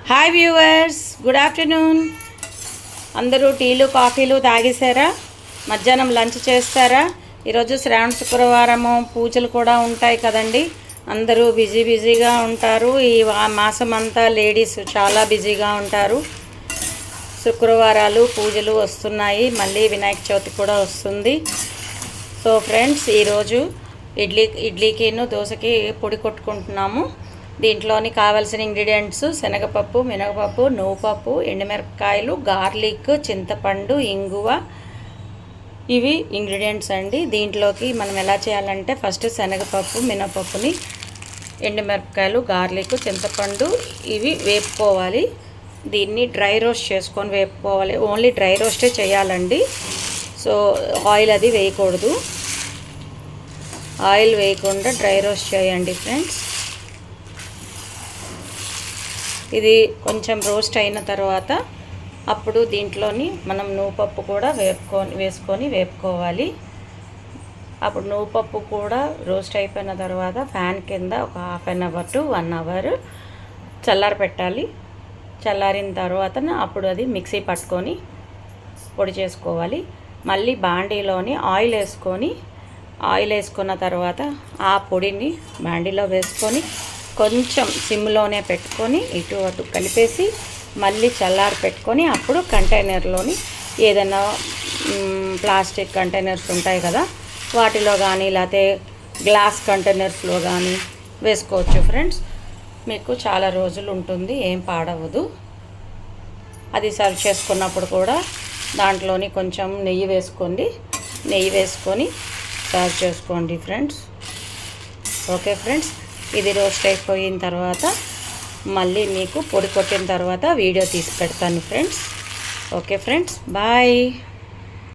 Hi viewers, good afternoon. అందరూ టీలు కాఫీలు తాగేశారా? మధ్యాహ్నం లంచ్ చేస్తారా? ఈరోజు శ్రావణ శుక్రవారము, పూజలు కూడా ఉంటాయి కదండి. అందరూ బిజీగా ఉంటారు. ఈ మాసం అంతా లేడీస్ చాలా బిజీగా ఉంటారు. శుక్రవారాలు పూజలు వస్తున్నాయి, మళ్ళీ వినాయక చవితి కూడా వస్తుంది. సో ఫ్రెండ్స్, ఈరోజు ఇడ్లీకిను దోశకి పొడి కొట్టుకుంటున్నాము. దీంట్లోని కావాల్సిన ఇంగ్రీడియంట్స్ శనగపప్పు, మినపప్పు, నువ్వుపప్పు, ఎండుమిరపకాయలు, గార్లిక్, చింతపండు, ఇంగువ. ఇవి ఇంగ్రీడియంట్స్ అండి. దీంట్లోకి మనం ఎలా చేయాలంటే ఫస్ట్ శనగపప్పు, మినపప్పుని, ఎండుమిరపకాయలు, గార్లిక్, చింతపండు ఇవి వేపుకోవాలి. దీన్ని డ్రై రోస్ట్ చేసుకొని వేపుకోవాలి. ఓన్లీ డ్రై రోస్టే చేయాలండి. సో ఆయిల్ అది వేయకూడదు. ఆయిల్ వేయకుండా డ్రై రోస్ట్ చేయండి ఫ్రెండ్స్. ఇది కొంచెం రోస్ట్ అయిన తర్వాత అప్పుడు దీంట్లోని మనం నువ్వుపప్పు కూడా వేసుకొని వేపుకోవాలి. అప్పుడు నువ్వుపప్పు కూడా రోస్ట్ అయిపోయిన తర్వాత ఫ్యాన్ కింద ఒక half an hour to 1 hour చల్లారి పెట్టాలి. చల్లారిన తర్వాత అప్పుడు అది మిక్సీ పట్టుకొని పొడి చేసుకోవాలి. మళ్ళీ బాండీలోని ఆయిల్ వేసుకున్న తర్వాత ఆ పొడిని బాండీలో వేసుకొని కొంచెం సిమ్లోనే పెట్టుకొని ఇటు అటు కలిపేసి మళ్ళీ చల్లారి పెట్టుకొని అప్పుడు కంటైనర్లోని ఏదైనా ప్లాస్టిక్ కంటైనర్స్ ఉంటాయి కదా, వాటిలో కానీ లేకపోతే గ్లాస్ కంటైనర్స్లో కానీ వేసుకోవచ్చు ఫ్రెండ్స్. మీకు చాలా రోజులు ఉంటుంది, ఏం పాడవదు. అది సర్వ్ చేసుకున్నప్పుడు కూడా దాంట్లోని కొంచెం నెయ్యి వేసుకొని సర్వ్ చేసుకోండి ఫ్రెండ్స్. ఓకే ఫ్రెండ్స్, ఇది రోస్ట్ అయిపోయిన తర్వాత మళ్ళీ మీకు పొడి కొట్టిన తర్వాత వీడియో తీసి పెడతాను ఫ్రెండ్స్. Okay friends, bye.